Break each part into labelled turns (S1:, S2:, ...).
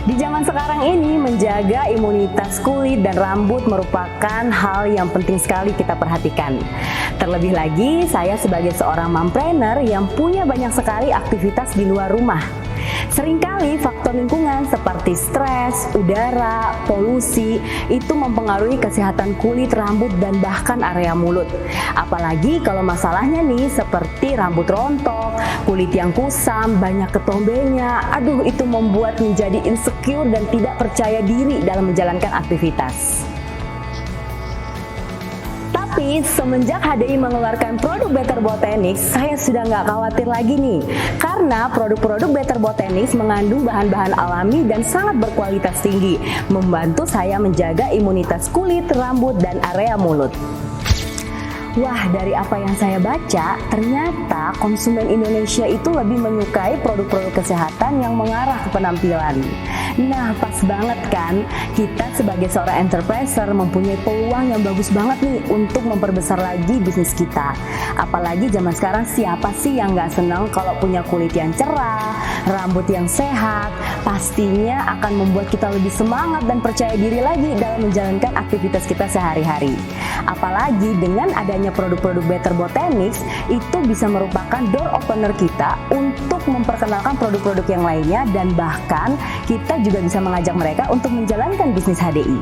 S1: Di zaman sekarang ini, menjaga imunitas kulit dan rambut merupakan hal yang penting sekali kita perhatikan. Terlebih lagi, saya sebagai seorang mompreneur yang punya banyak sekali aktivitas di luar rumah. Seringkali faktor lingkungan seperti stres, udara, polusi itu mempengaruhi kesehatan kulit, rambut, dan bahkan area mulut. Apalagi kalau masalahnya nih seperti rambut rontok, kulit yang kusam, banyak ketombenya. Aduh, itu membuat menjadi insecure dan tidak percaya diri dalam menjalankan aktivitas. Tapi semenjak HDI mengeluarkan produk Better Botanics, saya sudah nggak khawatir lagi nih. Karena produk-produk Better Botanics mengandung bahan-bahan alami dan sangat berkualitas tinggi, membantu saya menjaga imunitas kulit, rambut, dan area mulut. Wah, dari apa yang saya baca, ternyata konsumen Indonesia itu lebih menyukai produk-produk kesehatan yang mengarah ke penampilan. Nah, pas banget kan, kita sebagai seorang entrepreneur mempunyai peluang yang bagus banget nih untuk memperbesar lagi bisnis kita. Apalagi zaman sekarang, siapa sih yang nggak senang kalau punya kulit yang cerah, rambut yang sehat, pastinya akan membuat kita lebih semangat dan percaya diri lagi dalam menjalankan aktivitas kita sehari-hari. Apalagi dengan adanya produk-produk Better Botanics, itu bisa merupakan door opener kita untuk memperkenalkan produk-produk yang lainnya, dan bahkan kita juga bisa mengajak mereka untuk menjalankan bisnis HDI.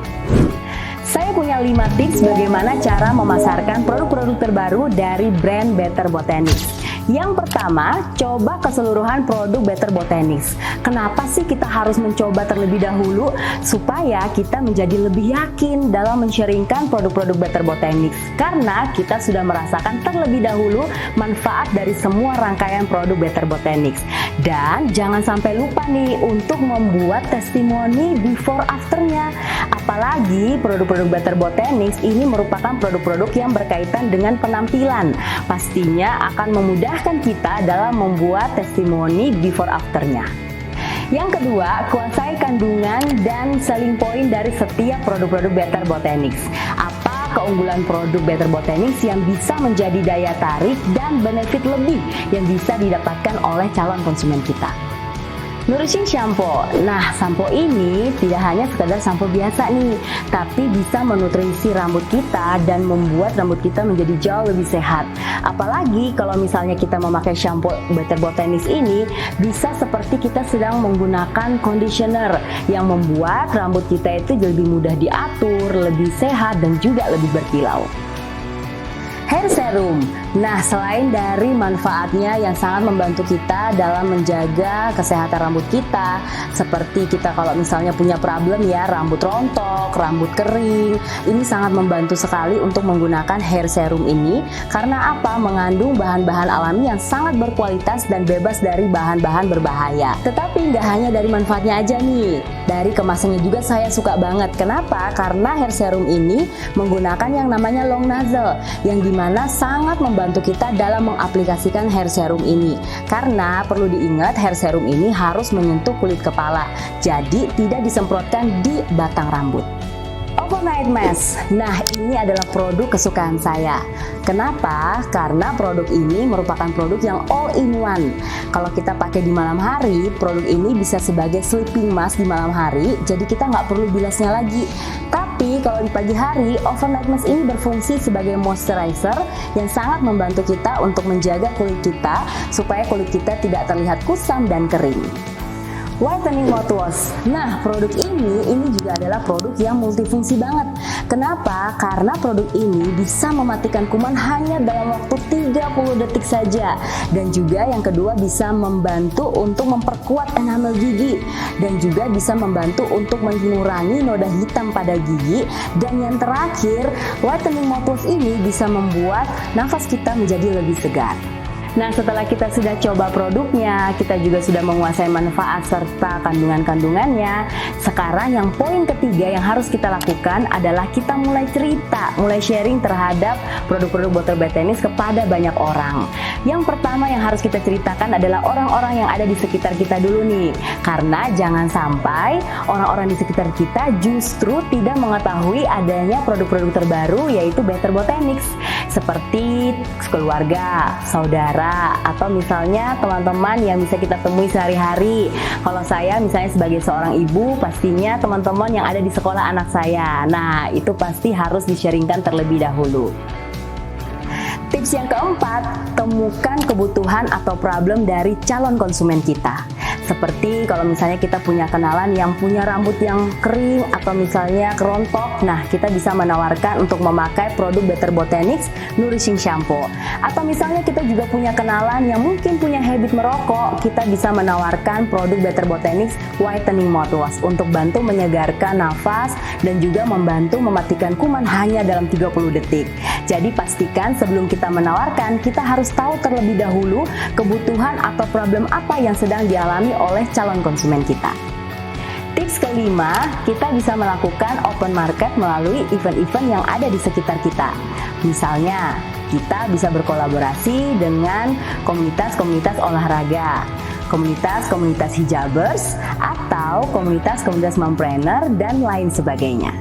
S1: Saya punya 5 tips bagaimana cara memasarkan produk-produk terbaru dari brand Better Botanics. Yang pertama, coba keseluruhan produk Better Botanics. Kenapa sih kita harus mencoba terlebih dahulu? Supaya kita menjadi lebih yakin dalam men-sharingkan produk-produk Better Botanics. Karena kita sudah merasakan terlebih dahulu manfaat dari semua rangkaian produk Better Botanics. Dan jangan sampai lupa nih untuk membuat testimoni before afternya. Apalagi produk-produk Better Botanics ini merupakan produk-produk yang berkaitan dengan penampilan. Pastinya akan memudahkan kita dalam membuat testimoni before afternya. Yang kedua, kuasai kandungan dan selling point dari setiap produk-produk Better Botanics. Apa keunggulan produk Better Botanics yang bisa menjadi daya tarik dan benefit lebih yang bisa didapatkan oleh calon konsumen kita? Nourishing Shampoo. Nah, sampo ini tidak hanya sekedar sampo biasa nih, tapi bisa menutrisi rambut kita dan membuat rambut kita menjadi jauh lebih sehat. Apalagi kalau misalnya kita memakai shampoo Better Botanics ini, bisa seperti kita sedang menggunakan conditioner yang membuat rambut kita itu lebih mudah diatur, lebih sehat, dan juga lebih berkilau. Hair serum. Nah, selain dari manfaatnya yang sangat membantu kita dalam menjaga kesehatan rambut kita, seperti kita kalau misalnya punya problem ya, rambut rontok, rambut kering, ini sangat membantu sekali untuk menggunakan hair serum ini. Karena apa? Mengandung bahan-bahan alami yang sangat berkualitas dan bebas dari bahan-bahan berbahaya. Tetapi nggak hanya dari manfaatnya aja nih, dari kemasannya juga saya suka banget. Kenapa? Karena hair serum ini menggunakan yang namanya long nozzle, yang dimana sangat membantu kita dalam mengaplikasikan hair serum ini. Karena perlu diingat, hair serum ini harus menyentuh kulit kepala, jadi tidak disemprotkan di batang rambut. Overnight Mask. Nah, ini adalah produk kesukaan saya. Kenapa? Karena produk ini merupakan produk yang all in one. Kalau kita pakai di malam hari, produk ini bisa sebagai sleeping mask di malam hari, jadi kita nggak perlu bilasnya lagi. Tapi kalau di pagi hari, Overnight Mask ini berfungsi sebagai moisturizer yang sangat membantu kita untuk menjaga kulit kita supaya kulit kita tidak terlihat kusam dan kering. Whitening Mouthwash. Nah, produk ini juga adalah produk yang multifungsi banget. Kenapa? Karena produk ini bisa mematikan kuman hanya dalam waktu 30 detik saja. Dan juga yang kedua, bisa membantu untuk memperkuat enamel gigi. Dan juga bisa membantu untuk mengurangi noda hitam pada gigi. Dan yang terakhir, Whitening Mouthwash ini bisa membuat nafas kita menjadi lebih segar. Nah, setelah kita sudah coba produknya, kita juga sudah menguasai manfaat serta kandungan-kandungannya. Sekarang yang poin ketiga yang harus kita lakukan adalah kita mulai cerita, mulai sharing terhadap produk-produk Better Botanics kepada banyak orang. Yang pertama yang harus kita ceritakan adalah orang-orang yang ada di sekitar kita dulu nih. Karena jangan sampai orang-orang di sekitar kita justru tidak mengetahui adanya produk-produk terbaru yaitu Better Botanics. seperti keluarga, saudara, atau misalnya teman-teman yang bisa kita temui sehari-hari. Kalau saya misalnya sebagai seorang ibu, pastinya teman-teman yang ada di sekolah anak saya. Nah, itu pasti harus di-sharingkan terlebih dahulu. Tips yang keempat, temukan kebutuhan atau problem dari calon konsumen kita. Seperti kalau misalnya kita punya kenalan yang punya rambut yang kering atau misalnya kerontok, nah kita bisa menawarkan untuk memakai produk Better Botanics Nourishing Shampoo. Atau misalnya kita juga punya kenalan yang mungkin punya habit merokok, kita bisa menawarkan produk Better Botanics Whitening Mouthwash untuk bantu menyegarkan nafas dan juga membantu mematikan kuman hanya dalam 30 detik. Jadi pastikan sebelum kita menawarkan, kita harus tahu terlebih dahulu kebutuhan atau problem apa yang sedang dialami oleh calon konsumen kita. Tips kelima, kita bisa melakukan open market melalui event-event yang ada di sekitar kita. Misalnya, kita bisa berkolaborasi dengan komunitas-komunitas olahraga, komunitas-komunitas hijabers, atau komunitas-komunitas mompreneur, dan lain sebagainya.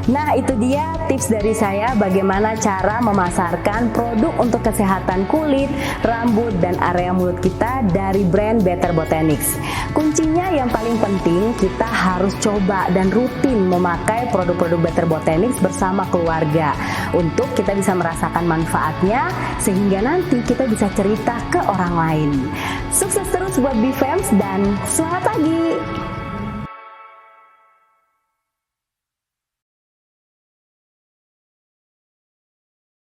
S1: Nah, itu dia tips dari saya bagaimana cara memasarkan produk untuk kesehatan kulit, rambut, dan area mulut kita dari brand Better Botanics. Kuncinya yang paling penting, kita harus coba dan rutin memakai produk-produk Better Botanics bersama keluarga untuk kita bisa merasakan manfaatnya sehingga nanti kita bisa cerita ke orang lain. Sukses terus buat BFEMS dan semangat pagi!